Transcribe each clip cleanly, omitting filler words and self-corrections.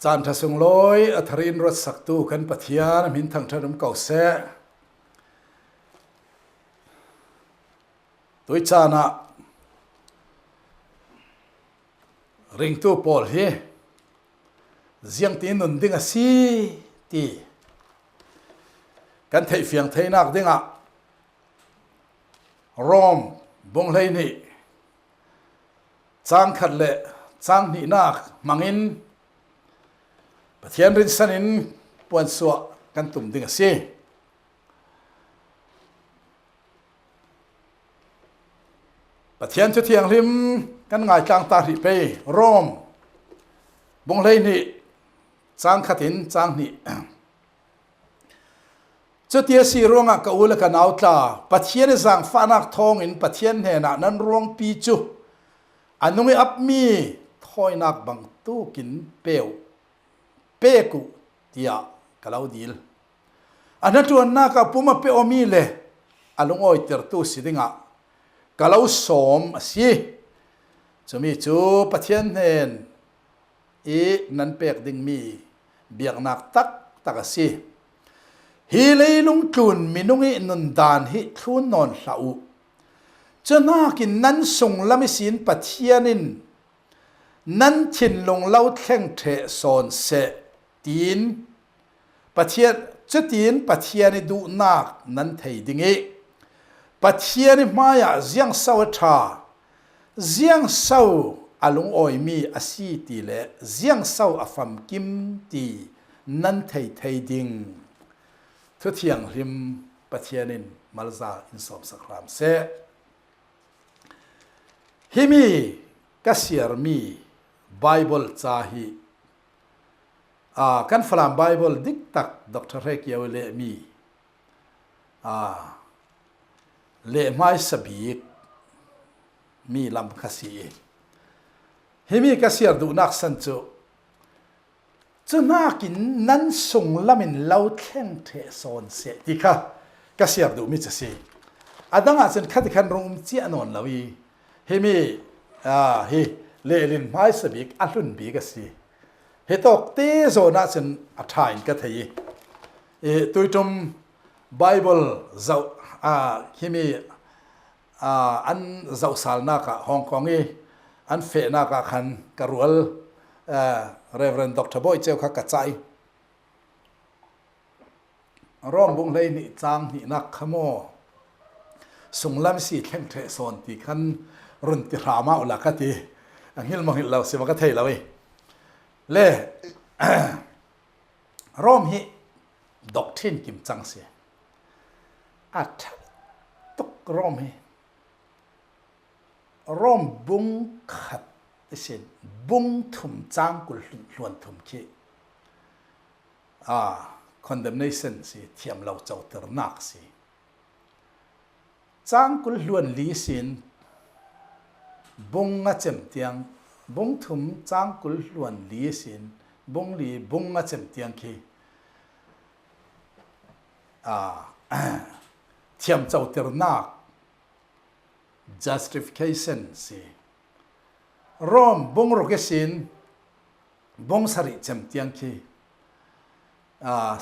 จานทสุงลอยอัธรินรถสักตูกันปะเทียนมินทั้งทนุมเก่าเสตัวจานะริงตู้ปอลเฮเสียงตีนุนดิ้งอ่ะสิตีกันไทยเฟียงไทยนักดิ้งอ่ะรอมบงเลยนี่จางขัดเละจางนี่นักมังอินปะเทียนรินสันินปวนสัวกันตุ่มดิ้งอ่ะสิปะเทียนชุดเทียงริมกันง่ายกลางตาหิไปรอมบงเลยนี่จางขัดอินจางนี่จุดที่สี่รวงอ่ะก็อุลกันเอาตาปะเทียนสังฟ้านักทองอินปะเทียนเห็นนั้นรวงปีจูอันนู้นอับมีถอยนักบังตู้กินเปียวเปกุที่อ่ะกะลาวดีลอันนั้นตัวนักกับปุ่มเปียวมีเลยอันลงอ้อยเตอร์ตู้สิดิ่งอ่ะกะลาวสมสิจะมีจูปะเทียนเห็นอีนั่นเปียกดิ่งมีเบียกนักตักสิฮีเลยลุงจุนมินุงินุนดานฮิทุนนอนสาวจะน่ากินนั้นส่งละมิสินปะเทียนินนั้นชินลงเล่าแข่งเทสอนเสตีนปะเทียนจะตีนปะเทียนดูนักนั้นไทยดิ่งปะเทียนมายาเสียงเศร้าชาเสียงเศร้าอาลุงอ้อยมีอาศีตีเละเสียงเศร้าอฟัมกิมตีนั้นไทยดิ่งทุกเที่ยงริมปะเทียนินมาลซาอินสอมสักครามเสฮิมีกัสเซียร์มีไบเบิลจาฮีกันฟลามไบเบิลดิกตักดร.เรกยาวเลมีเลไม้สบีกมีลำคสีฮิมีกัสเซียร์ดูนักสันโจจะน่ากินนั้นส่งละมินเล่าแข่งเทสอนเสียดีค่ะก็เสียบดูมิจะสิอาดังอาจจะขัดขันรงเจียนนลวีเฮมีเฮเลลินไม้สบิกอัลลุนบีก็สิเฮตอกเตโซน่าจะอัฐานก็ทีตัวจมไบเบิลเจ้าเฮมีอันเจ้าสาลนักฮ่องกงอันเฟนักขันกรัวลReverend Dr. Boy เจ้าข้ากระจายร่อมบุงเลยนี่จางนี่นักขโมส่งลำสีแข่งเทสอนที่ขันรุนติรามาอุลากตีอังหิลมองหิลเราสิมากระเทยเราเล่ร่อมฮิด็อกทรินกิมจังเสียอัดตุกร่อมฮิร่อมบุงขัดเช่นบุ้งถุมจางกุลล้วนถุมขี้condemnation สิเทียมเราเจ้าเตอร์นักสิจางกุลล้วนลีสินบุ้งอาเจมเตียงบุ้งถุมจางกุลล้วนลีสินบุ้งลีบุ้งอาเจมเตียงขี้เทียมเจ้าเตอร์นัก justification สิรอมบงโรเกสินบงสริจำเตียงคี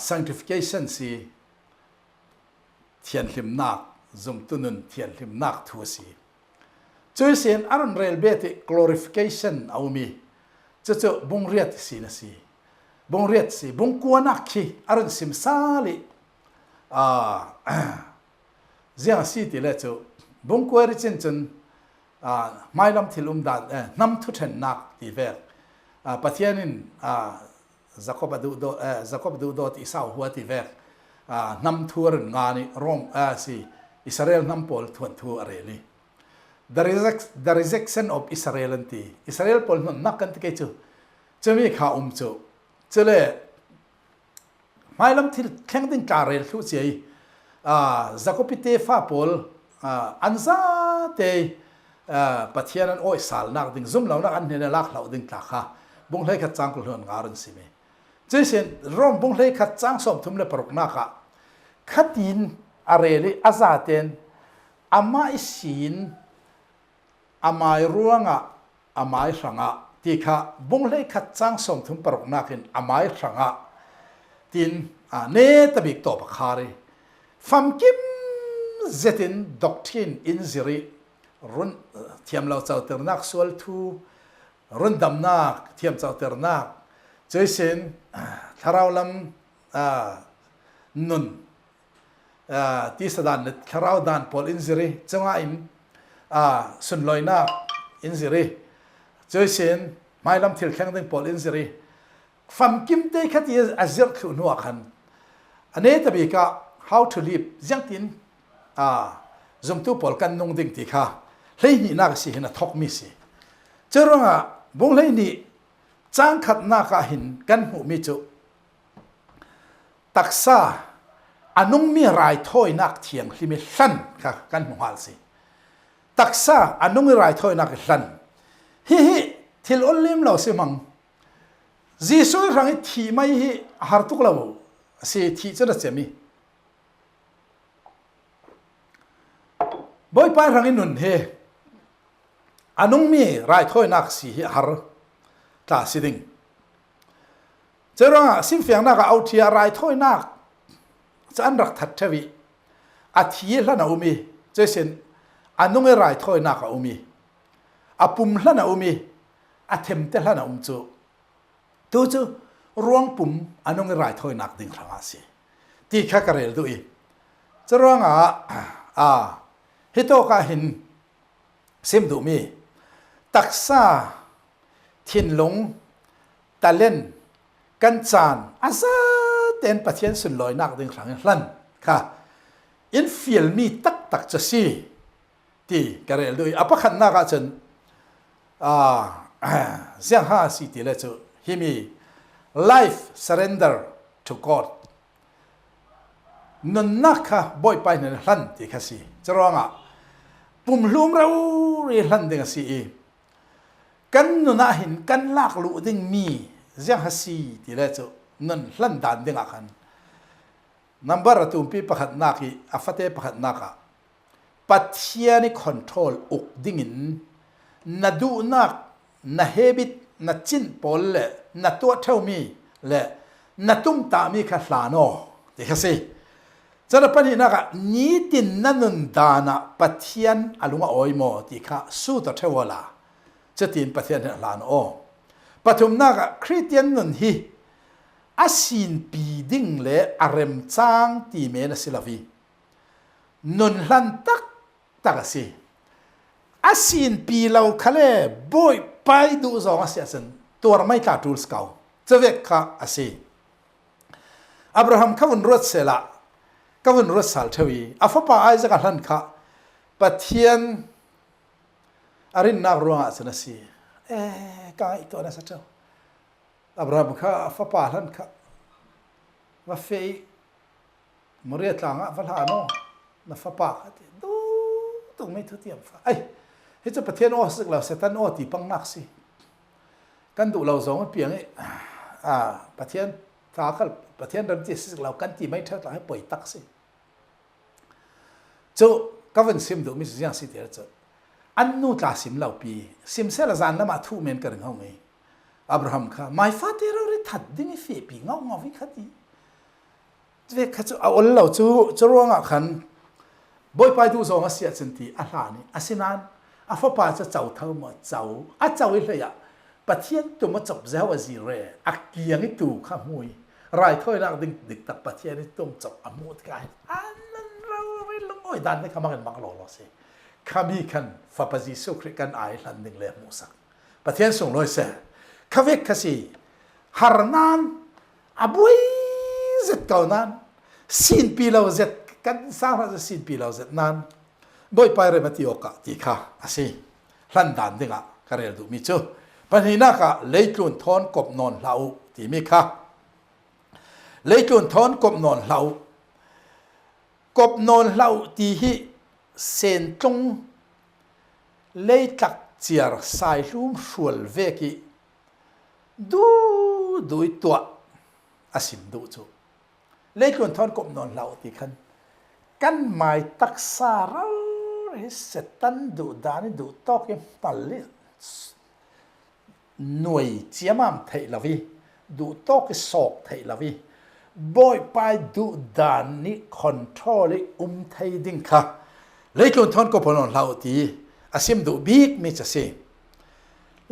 sanctification สิเทียนลิมนักจุมตุนุนเทียนลิมนักทัวสีช่วยเสียนอารุณเรลเบติ glorification เอามีจะบงเรียดสินะสิบงเรียดสิบงกวนนักคีอารุณสิมซาลิเจียงสิติเลจูบงกวนริจินจนไม่ลำทิลุมดานน้ำทุเทนนักที่เวกปะเทียนินจักรบดูโดที่สาวหัวที่เวกน้ำทัวร์งานิรอมสิอิสราเอลน้ำพอลทวนทัวร์อะไรนี่ the rejection of Israel ที่อิสราเอลพอลนักกันที่เกี่ยวจะมีข่าวจูจะเลยไม่ลำทิลแข่งดินการเรลทุเจียจักรพิเตฟ้าพอลอันซาเตปะเทียนันโอ้ยสาลนักดึงซุ่มเหล่านักอันเนลักเหล่าดึงตาค่ะบุ้งเลยขัดจังกุลหวนงารุนสิเมเจสันร่มบุ้งเลยขัดจังสมทุมเลปรกนักค่ะขัดดินอะไรเลยอาซาเตนอามาอิสินอามาร่วงอามาสังะ ท ตีค่ะบุ้งเลยขัดจ้างส่งถึงปรกนักินอามายสังะตินเนตบิกตบคารีฟัมกิมเจตินด็อกทินอินซิริรุนเทียมเราเจ้าเตอร์นักสวลทูรุนดำนักเทียมเจ้าเตอร์นักเจสินทาราวลำนุนที่สดานทาราวดานพอลอินซิริจังหวะอินสุนลอยนักอินซิริเจสินไม่ลำทิลแข่งดึงพอลอินซิริฟัมกิมเตยขัดยี่อาเซียขึ้นหัวขันอันนี้ตบีกะ how to live ยังตินจมตัวพอลกันนงดิ่งตีค่ะเลยนี่นักสิเห็นทอกมิสิเจ้าร่างบุ้งเลยนี่จ้างขัดนักหินกันหูมิจุตักษาอันนุ่งมีรายถ้อยนักเทียงที่มีสั้นค่ะกันหูหัลสิตักษาอันนุ่งมีรายถ้อยนักสั้นฮิทิลอลิมเราสิมังจีสุยรังทีไม่ฮิฮาร์ตุกเราสิทีจะได้เจมีบ่อยไปรังนุนเฮอันนุ่งมีรายถ้อยนักสิฮาร์ตาสิดิงเจ้าร่างสิมเฟียงนักเอาที่รายถ้อยนักจะอันรักทัดเทวีอาทิตย์ละนะอุมีเจสินอันนุ่งมีรายถ้อยนักอุมีอาปุ่มละนะอุมีอาเทมเตละนะจูตัวจูรวงปุ่มอันนุ่งมีรายถ้อยนักดิ่งครั้งสิที่ข้ากระเรลดูอีเจ้าร่างฮิโตกาหินซิมดูมีตักษาทินหลงตะเล่นกันจานอาซาเต็นประเทศสุดลอยนักดึงครั้งลั่นค่ะอินฟิลมีตักจะซีที่กระเรลด้วยอภัยนักจนเสียงห้าสิที่เลจูฮิมี life surrender to God นนนักค่ะบ่อยไปในลั่นที่ค่ะสิจะร้องปุ่มลุมเราเรียนลั่นดึงสิกันนุนาหินกันลากลุดึงมีเสียงฮัสซีที่เลจูนั่นลั่นดันดึงอากันนับว่าตุ่มปีประหัตนักอาฟัตเตประหัตนักปัจเจียนี่คอนโทรลอุกดิ่งนัดดูนักนัดเฮบิตนัดจินปอลเล่นัดตัวเท่ามีเล่นัดตุ้มตามีขัดลานอเด็กสิจะรับปนินักนี้ตินนั่นนุนดานะปัจเจียนอารมณ์อ้อยโมที่ข้าสู้ตัวเท่าละจะตินปัจเจียนลานอปฐุมนักคริสเตียนนุนฮีอาศินปีดิ่งเล่อารมจางตีเมนสิลาวีนุนลันตักสิอาศินปีเราคะเล่บ่อยไปดูสองอาเซียนตัวไม่ตัดรูลสเกาจะเวกค่ะอาศิอับราฮัมข้าวันรถเสละข้าวันรถสัลทวีอาฟป้าไอซ์กันลันค่ะปัจเจียนอารินนักรวงอาสนสีกายตัวนั้นสักเจ้าอับราฮัมข้าอาฟป้าลันค่ะว่าเฟยมเรียตลางอ่ะฟัลฮาโน่นัฟป้าดูตรงไม่ทุติยมฟ้าไอ้เฮ้ยจะประเทศโอ้สึกเราเซตันโอ้ตีปังนักสิกันดูเราสองเปียงประเทศทากันประเทศเริ่มที่สึกเรากันตีไม่เท่าไหร่ให้ปล่อยตักสิเจ้าก็เป็นซิมดูมิสยังสิเดียร์เจ้าอันนู้นตาซิมเราปีซิมเซลจานแล้วมาทูเมนกันเขาไงอับราฮัมค่ะไม่ฟาเตอร์เราได้ทัดดิ้งเฟียปีเงาวิคดีเวกเขาจะเอาเราจะร้องขันบ่อยไปดูสองอาเซียนสันติอาหารนี่อาเซียนอาฟป้าจะเจ้าเท่ามาเจ้าเจ้าอะไรอ่ะประเทศตัวมาจับเจ้าว่าสิเร่อักเกียงให้ตู่ข้ามวยรายถ้อยนักดึกตักประเทศนี่ต้องจับอมุดกันอันนั้นเราไม่ลงอ้อยดันให้ข้ามากันบังหล่อสิข้ามีกันฟ้าปฏิสุขกันไอร์แลนด์หนึ่งเล่มูสักประเทศส่งลอยเสียข้าเวกข้าสิฮาร์นานอาบุยเจ็ดเก่านั้นสินปีเราเจ็ดกันสร้างเราจะสินปีเราเจ็ดนั้นบ่อยไปเรื่องมาที่โอกาสที่ข้าสิลันดันดึงอ่ะกระเรียดูมิจูปัญหานักเลยจุนทอนกบนอนเหลาที่มีข้าเลยจุนทอนกบนอนเหลากบนอนเหลาที่ฮิเซนจงเลยตักเจียร์สายลุ่มชวลเวกิดูตัวอาศิมดูจูเลยจุนทอนกบนอนเหลาที่ขันกันไม่ตักสาเราเสตันดูดานี่ดูตอกยังปัลลิ หน่วยเจียมามไทยละวิดูโต๊ะสอกไทยละวิบ่อยไปดูดานนี่คอนโทรลไทยดิ้งค่ะเลยคุณทอนก็พนนเล่าตีอาศิมดูบิ๊กมีจะเสีย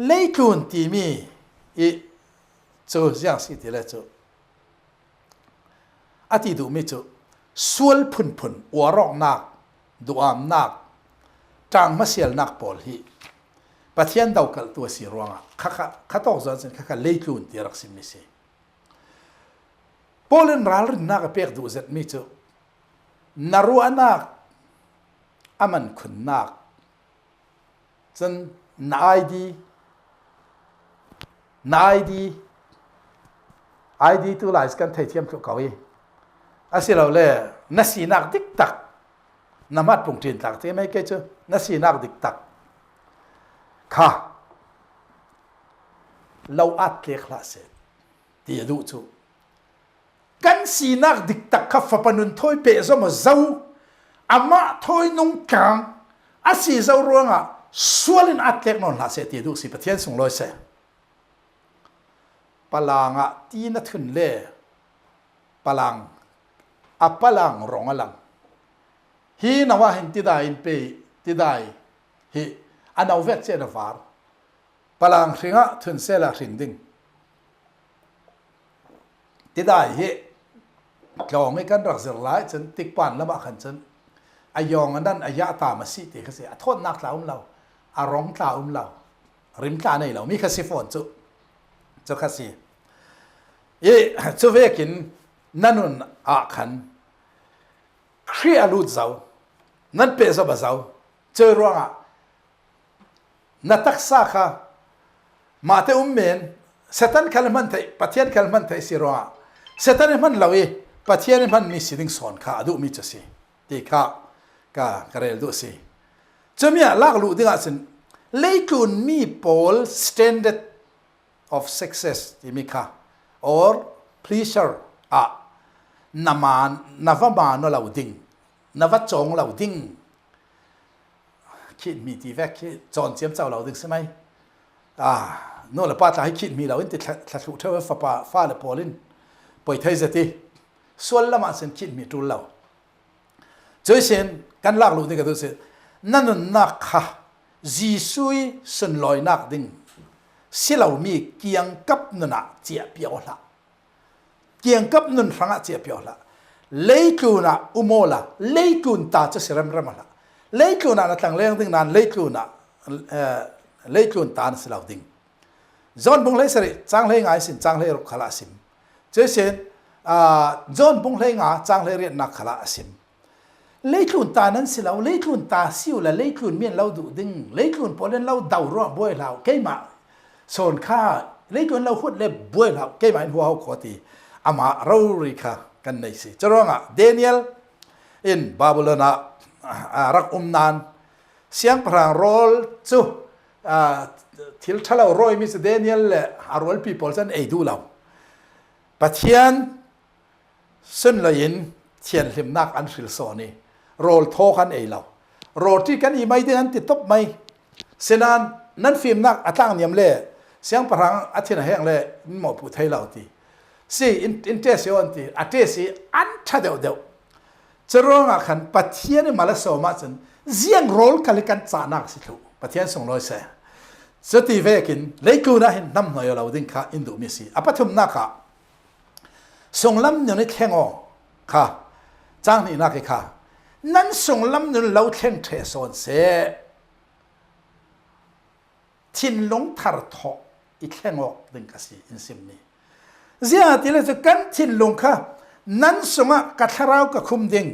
เลยคุณตีมีอีจูอย่างสิทีละจูอาทิดูมีจูสวลพุนอวรอกนักดูอามนักจางมาเสียลนักปอลฮีปะเทียนดาวกัลตัวสีรวงข้าตอกจนข้าเลยคุณตีรักสิมิเสียปอลินรัลรินนักเปียกดูเจ็ดมีจูนารัวนักอามันขุนนักจนนายดีตัวหลายสกันไทยเทียมเขาอีอาศัยเราเลยนักสีนักดิกตักน้ำมันปุ่งจีนตักที่ไม่เกี่ยวนักสีนักดิกตักค่ะเราอัดเลี้ยคลาสเซที่ดูจูกันสีนักดิกตักข้าฟับปนุนถอยเปะซะมาเจ้าอามาถอยนุ่งกางอาศัยเจ้ารวงอ่ะส่วนอัดเลี้ยนนลาเซที่ดูสิประเทศส่งลอยเซปลางอ่ะตีนัดขึ้นเล่ปลางปลางร้องลังฮีนว่าเห็นที่ได้เปที่ได้ฮีอันเอาเวทเจนฟาร์ปลางสิงะทุนเซลาสินดิงที่ได้ฮีเราไม่กันรักษาหลายจนติดปันละมาขันจนอายองอันนั้นอายะตามาสิติเขาเสียโทษนักลาเราอารมณ์ตาเราริมตาในเรามีคสิฟอนจุคสิจุเวกินนั่นอาขันเครียดลุดเจ้านั่นเป็นสบายเจ้าเจอร้องอ่ะนัตักษาค่ะมาเตอุมเมนเสตันคัลมันไทยปะเทียนคัลมันไทยสิร้องอ่ะเสตันมันเราปะเทียนมันมีสิ่งสอนค่ะดูมีจะสิที่ค่ะก็เรียนดูสิจะมีหลักลุดที่ว่าสิเลยคุณมีโพล standard of success ที่มีค่ะ or pleasure นาวมาโนเหล่าดิ่งนาวจงเหล่าดิ่งคิดมีที่แวกคิดจอนเจียมเจ้าเหล่าดิ่งใช่ไหมโน่นละป้าจะให้คิดมีเหล่าอินติทัศน์เท่าฟ้าละพอลินปล่อยไทยจะตีส่วนละมาสินคิดมีจุลเหล่าเจอเช่นกันลากลูกนี่ก็ดูสินั่นนักค่ะจีซุยสุนลอยนักดิ่งสิเหล่ามีเกียงกับนั่นน่ะเจียเปียวละเกียงกับนั่นฟังเจียเปียวละเลยกูน่ะอุโมละเลยกูนตาจะเสริมละเลยกูน่ะนั่งเลี้ยงดิ่งนั้นเลยกูน่ะเลยกูนตาสิเหล่าดิ่งจอนบุงเลยสิจังเลยง่ายสิจังเลยรุกขละสิมเจอเช่นจอนบุงเลยง่ายจังเลยเรียนนักขละสิมเลยกูนตานั้นสิเหล่าเลยกูนตาสิวละเลยกูนเมียนเราดูดิ่งเลยกูนพอเล่นเราดาวร้อนบ่อยเราเกี่ยมาส่วนข้าเลยกูนเราพูดเล็บบ่อยเราเกี่ยมาหัวเขาขอตีอามาเราริค่ะกันในสิจะร้องเดเนียลอินบาบิโลนารักนานเสียงพรางโรลจูทิลทะเลารอยมิสเดเนียลอารวลพีเพิลสันดูเราปัจเจียนสุนเลยนเทียนลิมนักอันฟิลโซนีโรลโทกันเราโรลที่กันอีไม่ได้อันติดตบไม่เสนานนั้นฟิล์มนักอัตั้งเนียมเล่เสียงพรางอัตินาแห้งเล่หมอผู้ไทยเราทีสิอินเตอร์เซอนตีอัตเตสิอันชัดเดียวจะร้องขันปัจเจียนมาเลสโอมาจนเสียงโรลกันเลยกันจานักสิลูปัจเจียนส่งลอยเสียสตีเวกินเลยกูนะเห็นน้ำหน่อยเราดิ้งค่ะอินโดนีเซียอปัทุมนักค่ะส่งลำอยู่ในแข่งอ๋อค่ะจ้างนี่นักค่ะนั้นส่งลำอยู่เราแข่งเทสอนเสียทินลงทาร์ทอกอีแข่งอ๋อดิ้งค่ะสิอินซิมนี่เสียที่เราจะกันทินลงค่ะนั้นสงะกัทราวกับคุมดิ่ง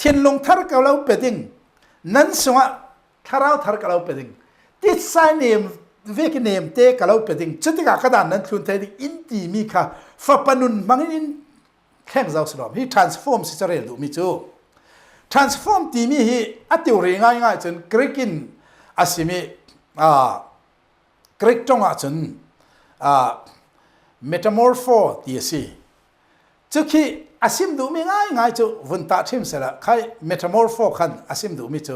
ทินลงทาร์กับเราเปดิ้งนั้นสงะทาราวทาร์กับเราเปดิ้งติดสายเนมเวกเนมเตะกับเราเปดิ้งจุดที่กระดานนั้นคุณไทยอินตีมีค่ะฝับปนุนบางอินแข่งเราสลอมที่ transform สิจะเรียนดูมิจู transform ตีมีฮีอัติวเรียง่ายจนกรีกินอาศิมีกรีกจงอาจนmetamorpho ตีสิจุดที่อาศิมดูมีง่ายจูวันตาทิมเสร็จแล้วใคร metamorpho ขันอาศิมดูมิจู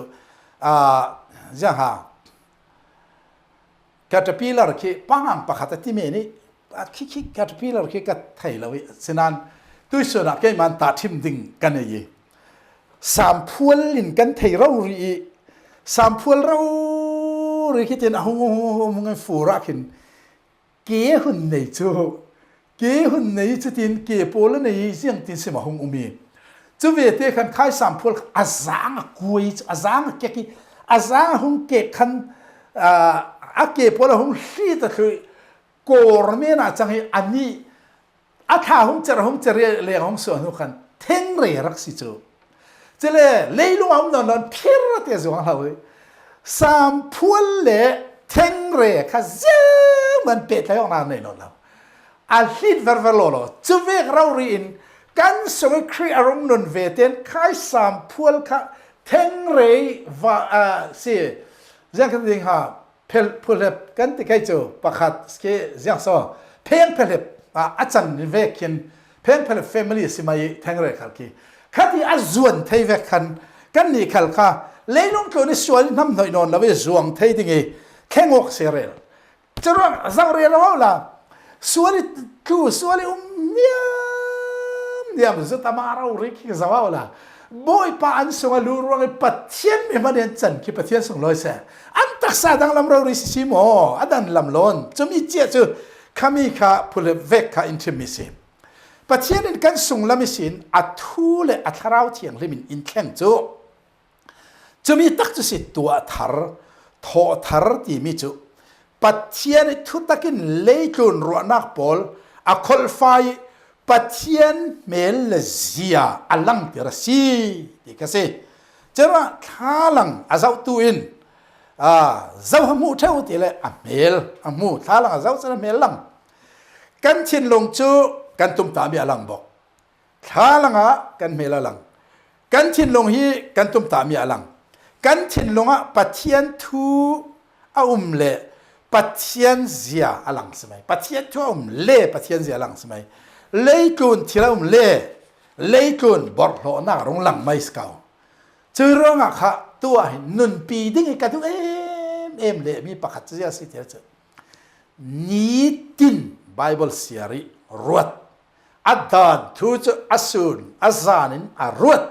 ยังหา caterpillar ke pang pakhat ti me ni khi caterpillar ke ka thai lawi sinan tuisona ke man ta thim ding kan ye sam phual lin kan thei ro ri sam phual ro ri ki tin hu ngai fura khin ke hun nei chu tin ke pol nei siang tin se ma hung umi chu ve te khan khai sam phual azang kui azang ke ki azang hung ke khan a ke pol hung hli ta khu kor me na changi ani a tha hung cher le hung so nu khan theng re rak si chu chele leilung am non phir te zong hawi sam phual le theng re kha zeng man pe ta yong na nei non la a hlit ver lo chu ve rau ri in kan song kri arong non ve ten khai sam phual kha theng re va se zang kan ding ha pel phulep kan ti kai chu pakhat ske zang so pheng phulep a chan ve kin pheng phulep family simai theng re khal ki khati a zuan thei ve khan kan ni khal kha leilong ko ni sual nam noi non la ve zuang thei dingi khengok serel churang zang re lo la suali niam zutamara uri ki zawala boy pa an songa luruang patien me manen chan ki patien song loi se an tak sa dang lam ro ri si mo adan lam lon chumi che chu khami kha phule vek kha intimacy patien in kan sung lamisin athu le atharau thiang lemin in khleng chu chumi tak chu si tua thar tho thar ti mi chu patien thu takin leitun ro nak pol a qualify patien mel zia alang terasi dikase chera thalang azau tuin zau hamu theu ti le amel amu thalang azau chera mel lang kan chin long chu kan tum ta mi alang bok thalanga kan mel alang kan chin long hi kan tum ta mi alang kan chin longa patien thu a le patien zia alang semai patien thu le patien zia alang semai leikun thilaum leikun bor lo na rong lang mai skau churanga kha tua nun pi ding ka tu em le mi pakhat zia si tel chu ni tin bible siari ruat adan thu chu asun azanin a ruat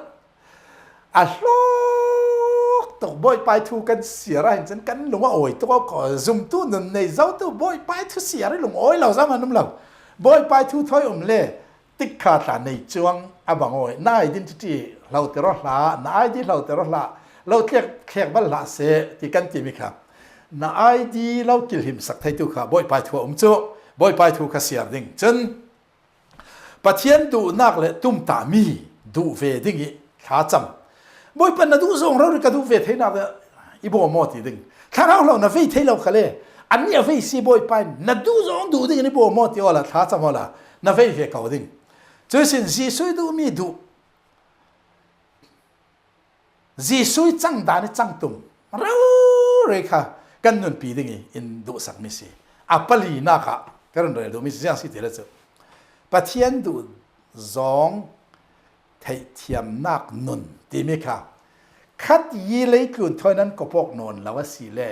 a hlok to boy pai thu kan siara hin chen kan lunga oi to ko zum tu nun nei zau tu boy pai thu siari lung oi lo za manum lo boy pai thu thoi le tik kha ta nei chuang abang oi na identity lo te ro hla na id lo te ro hla lo khek bal la se ti kan ti mi kha na id lo kil him sak thai tu kha boy pai thu chu boy pai thu kha siar ding chen pathian tu nak le tum ta mi du ve ding i kha cham boy pan na du zong ro ka du ve thai na i bo mo ti ding kha lo na ve thai lo khale an ni ve si boy pai na du zong du ding ni bo mo ti ola tha cham ola na ve ka ding chu sin si sui du mi du ji sui chang da ni chang tum ro re kha kan nun pi ding in du sak mi si apali na kha karon re do mi si si te la chu pathian du zong thai thiam nak nun ti mi kha khat yi le kun thoi nan ko pok non lawa si le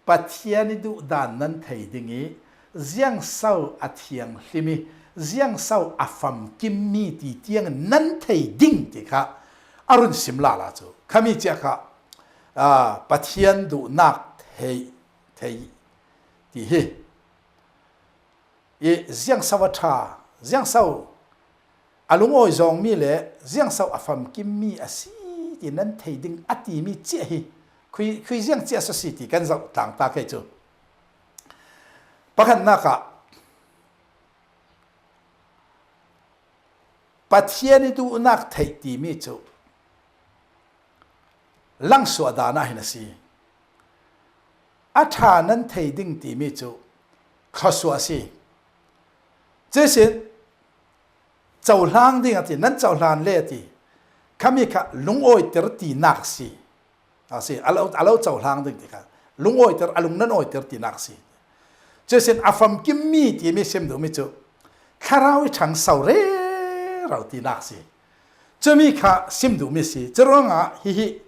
pathian du dan nan thai dingi ziang sau athiang hlimi ziang sau afam kimmi ti tiang nan thai ding ti kha arun simla la chu khami che kha pathian du nak thai ti he e ziang sawatha ziang sau alung oi zong mi le ziang sau afam kimmi asi ti nan thai ding ati mi che hi khui ziang che society kan zau tang ta ke chu pakhan na ka pathian tu nak thai ti mi chu lang so da na hin si atha nan thai ding ti mi chu khaswa si che sin chau hlang ding ati nan chau hlan le ti khami kha lungoi ter ti nak si asi alo chau hlang ding ti kha lungoi ter alung nan oi ter ti nak si che sin afam kimmi ti mi sem do mi chu kharau chang sau re rau ti nak si chumi kha sim du mi si chronga hi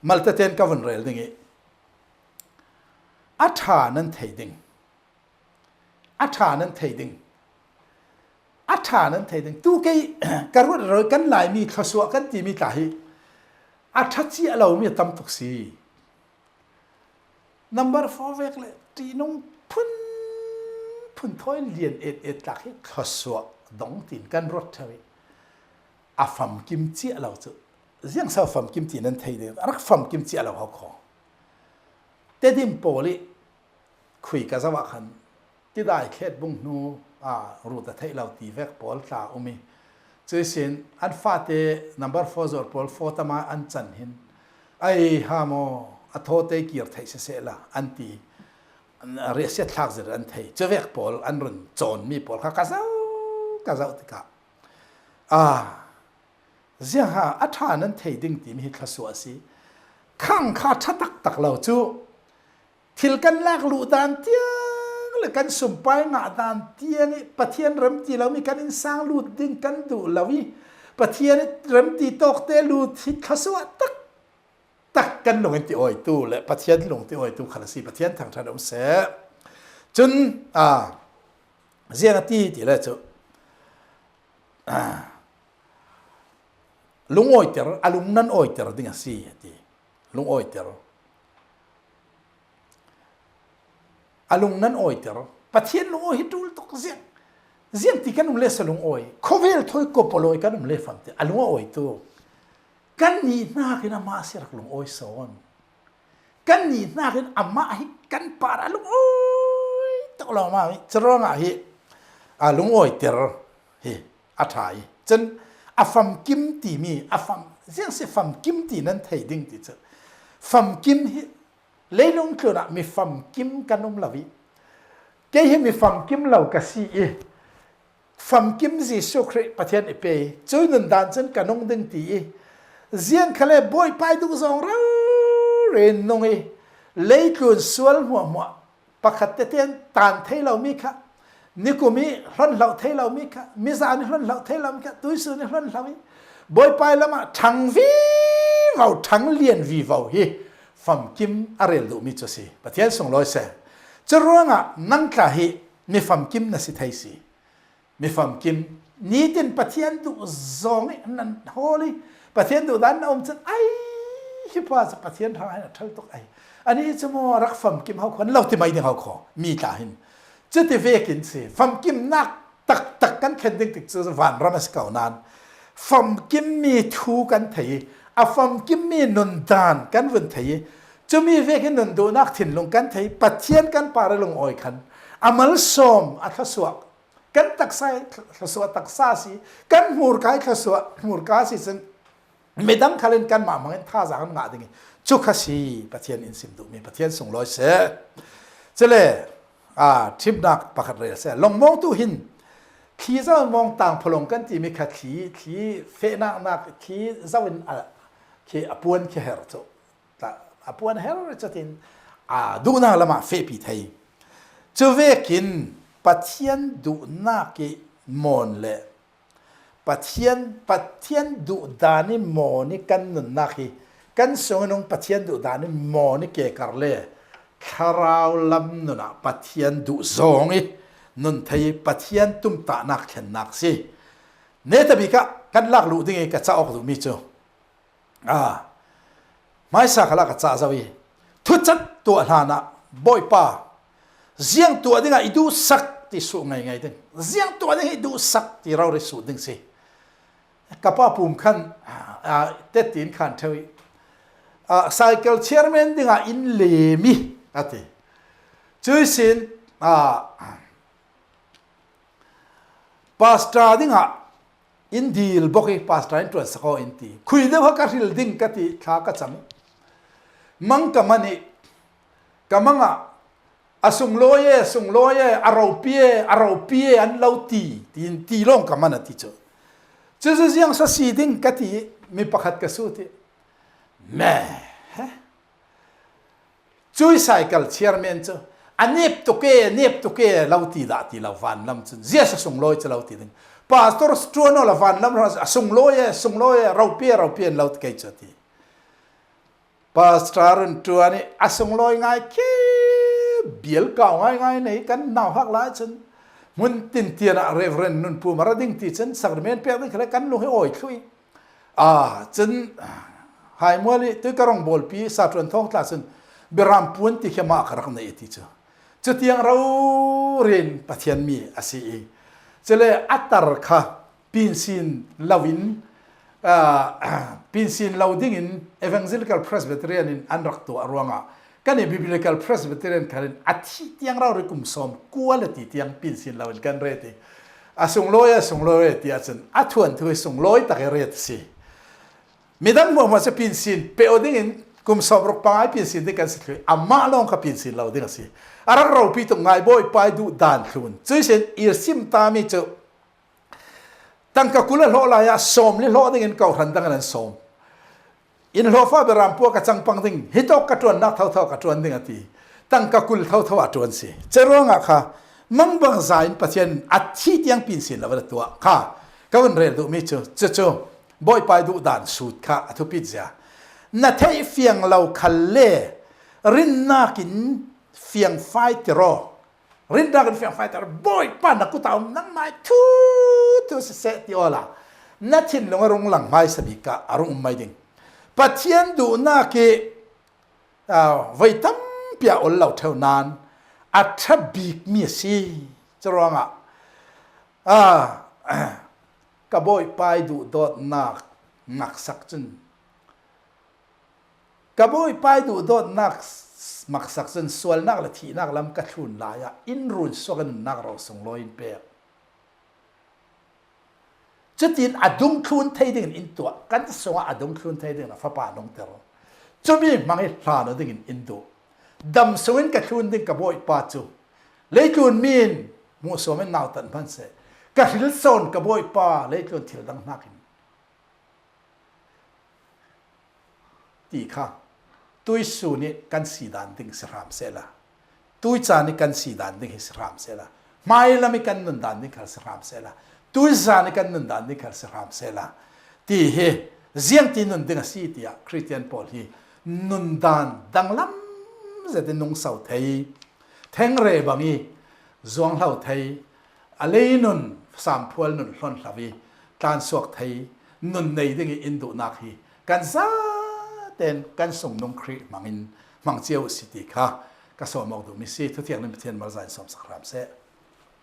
malta ten ka von rel ding อัฐานั้นเทดิงอัฐานั้นเทดิงอัฐานั้นเทดิงตู้เกยกรุดเรากันหลายมีขสวกันที่มีตาหิอัฐจีเรามีตำตุกสี number 4เวกเลยที่น้องพุ่นถอยเลียนเอ็ดหลักให้ขสวดงตินกันรถเทวิอาฟัมกิมจีเราจะเรื่องสาวฟัมกิมจีนั้นเทดิงรักฟัมกิมจีเราเขาขอแต่ดิมโปลิคุยกันสักวันที่ได้แค่บุ้งนูรู้แต่ให้เราตีเวกปอลตาอุมีจะเช่นอันฟาเต number 4จอดปอล4ตมาอันจันหินไอฮาโมอัทโตเตกีร์ไทยเสียละอันตีเรียกเสียทักษะอันไทยจะเวกปอลอันรุนโจนมีปอลข้ากาซาติกาเสียหาอัฐานั้นไทยดึงตีมีขสวสีข้างข้าชัดตักเราจูทิลกันแลกลูดานเตียงหรือกันสุ่มไปงาดานเตียงปะเทียนรำตีเรามีกันอินสร้างลูดดิ้งกันดูเราวิปะเทียนรำตีตกเตลูดทิขสวตักกันลงตีอ้อยตู้และปะเทียนลงตีอ้อยตู้ขลังสีปะเทียนทางถนนเสจนเสียงตีตีแล้วจูลุงอ้อยเตอร์ลุงนั่นอ้อยเตอร์ดิ้งสีตีลุงอ้อยเตอร์ลุงนั้นอ้อยเตอร์ปะเทียนลุงอ้อยดูตกเสียงที่กันนุ่มเล่สลุงอ้อยเขาเวลถอยกบปลอยกันนุ่มเล่ฟังเตอลุงอ้อยตัวกันนี่น่ากินอามาเสียรักลุงอ้อยสอนกันนี่น่ากินอามาให้กันปาระลุงอ้อยตกลงมาจะร้องอะไรลุงอ้อยเตอร์เฮอาถ่ายจนอาฟัมกิมตีมีอาฟัมเสียงเสียฟัมกิมตีนั้นไทยดิ้งติดฟัมกิมเลยลงคือนะมีฟัมกิมกันนุ่มลาวิแกเห็นมีฟัมกิมเหล่ากษีฟัมกิมจีสุครีประเทศเปย์ช่วยนันดานจนกันนุ่งดึงตีเสียงเขาเลยบ่อยไปดูสองเราเรนนงเลยคืนสวลหัวปะขัดเตียนตานเทเรามีค่ะนี่กูมีรันเหล่าเทเรามีค่ะมีสารรันเหล่าเทเรามีค่ะตุยสุนรันเหล่ามีบ่อยไปแล้วมาทั้งวีเว้าทั้งเลียนวีเว้าฟัมกิมอะไรลูมิจุสิประเทศส่งลอยเสจะรู้งะนั่งกะฮิมีฟัมกิมน่ะสิไทยสิมีฟัมกิมนี่เป็นประเทศดูซองนั่นโหลีประเทศดูด้านอมจะไอ้ฮิปว่าจะประเทศทางไหนทั้งตกไอ้อันนี้จะมารักฟัมกิมเขาคนเราที่ไม่ได้เขาขอมีตาหินจะที่เวกินสิฟัมกิมนักตักกันแค่ดึงติดจะวันรำสเก่านานฟัมกิมมีทูกันไทยอาฟัมกิมมีนนดานกันวันไทยจะมีเวกินนนดูนักถิ่นลงกันไทยปัจเจียนกันปาระลงอ้อยคันอามัลสอมอัคสวกกันตักไซขสวตักซาสีกันมูรกายขสวมูรกาสีซึ่งไม่ดังคันกันมามันท่าจากกันงาดิ่งจุกสีปัจเจียนอินสิมดูมีปัจเจียนส่งลอยเสจะเลยทิมนักปะขัดเรียเสลงมองตู้หินขี้เจ้ามองต่างพลงกันที่มีขัดขี้เฟนักขี้เจ้าเป็นขี้อปวนขี้เฮร์โตแต่อปวนเฮร์จะทิ้งดูน่าละมาเฟปีไทยจะเวกินปัจเจียนดูน่ากิมอนเล่ปัจเจียนดูดานิมอนี่กันนุนนักกันส่งน้องปัจเจียนดูดานิมอนี่เกี่ยกันเลยคาราวลำนุนะปัจเจียนดูซองนุนไทยปัจเจียนตุ้มตานักเห็นนักสิเนตบิกะกันลักลูดิ้งกับเจ้าออกดูมิจูไม่สักละกับเจ้าจะวิทุจัดตัวหานะบ่อยป่าเสียงตัวดิ้งไอ้ดูสักที่สูงไงดิ้งเสียงตัวดิ้งไอ้ดูสักที่เราได้สูงดิ้งสิกับป้าปุ่มขันเตตินขันเทวิไซเคิลเชียร์แมนดิ้งอินเลมีอะไรช่วยสินพาสตราดิ้งอินดีลบอกให้พาสตราอินตัวสกออินตีคุยเดี๋ยวเขาคิดดิ้งกันที่ข้าก็จำมังกมันนี่กำมังส่งลอยอารมณ์เปียอันเราตีลงกำมันที่เจอจะยังสักสิ่งดิ้งกันที่มีประคัดกระสุนที่แม่ช่วยไซเคิลเชียร์แมนเจออันเนบตุกเกเราตีด่าตีเราฟันลำจนเสียส่งลอยจะเราตีดิ้งพาสตอร์สตรวนเราฟันลำส่งลอยเราเปียเราตีเจอที่พาสตอร์นตัวนี้ส่งลอยง่าย เบียลเก่าง่ายๆในกันนาวฮักหลายฉันมุนตินเตียนะเรเวรนนุนปูมาระดิ่งที่ฉันสักเมนเปียกนี่คือกันลุงให้โอยคุยฉันหายมัวลิตุกระรองบอลปีสาตวนทองตาฉันเบรามปูนที่เขมากรักในที่เจ้าจุดยังเราเรียนปะเทียนมีอาศัยจะเลยอัตรค่ะปินซินลาวินปินซินลาวดิ้งอิน Evangelical Presbyterian อินอันรักตัวอรวงอ่ะกันใน Biblical Presbyterian กันอาทิตย์ยังเราเรียกุมสอมกัวละที่ยังปินซินลาวินกันเรติส่งลอยที่อาจารย์ทวนที่ส่งลอยตะเกเรตสิมีดังมัวมาจะปินซินเปอดิ้งอินกุมสอมรกปายปินซินด้วยกันสิคืออามาลองกับปินซินลาวดิ้งสิอารักเราปีตรงไงบ่อยไปดูด่านคืนจุดเช่นอีร์ซิมตามีเจ้าตั้งกับกุลโลลายาสมนี่โลดิ่งเก่าทันตั้งนั้นสมอินโลฟ้าเบรามพวกกระจังปังดิ่งฮิตอกกระจวนนักเท่ากระจวนดิ่งตีตั้งกับกุลเท่าจวนสิเจริญอ่ะค่ะมังบังใจประเทศอาทิตย์ยังปีนสินแล้ววันตัวค่ะก็วันเรียนดูมิเจ้าบ่อยไปดูด่านสุดค่ะทุกปีเจ้านาเทียเฟียงเราคัลเล่รินนากินเฟียงไฟตรอรินดากันเฟียงไฟตรอบ่อยป้านักกุตานั่งไม้ทุเสติโอละนัดทินลงอารมณ์หลังไม้สบิกะอารมณ์ไม่ดิ่งปัจเจียนดูน่าเกไว้ตั้มเปียอลเหล่าเท่านั้นอัฐบิกมีสิจะร้องกระบอยไปดูดอดนักสักจนกระบอยไปดูดอดนักมักสักจนส่วนนักละทีนักลำกระชุนลายอินรุนสกันนักเราส่งลอยเปียจุดที่อดุงคืนไทยดิ่งอินตัวกันจะส่งอดุงคืนไทยดิ่งนะฟ้าป่าลงเตอร์จะมีมังเหตุลาโนดิ่งอินตัวดำส่งกระชุนดิ่งกับบ่อยป้าจูเลยคืนมีนมัวสวมนาวตันพันเสกระหิลโซนกับบ่อยป้าเลยคืนถิ่นดังนักอินตีค่ะตุยสูนี่กันสีดานดิ่งสรามเสละตุยจานี่กันสีดานดิ่งสรามเสละไม่ละไม่กันนุนดานดิ่งสรามเสละตุยจานี่กันนุนดานดิ่งสรามเสละตีเฮเจียงตีนุนดิ่งสีตีอะคริสเตียนพอลฮีนุนดานดังล้ำจะเป็นนงเสาไทยแทงเรบังอีจวงเหล่าไทยอะไรนุนสามพวลนุนหล่นลาวีการสวกไทยนุนในดิ่งอินโดนักฮีกันซาเต็นกันส่งนงครีมังเจียวสิติค่ะก็สมองดูมิสิทุกอย่างนั้นเป็นเทียนมาใจสมสักรามเส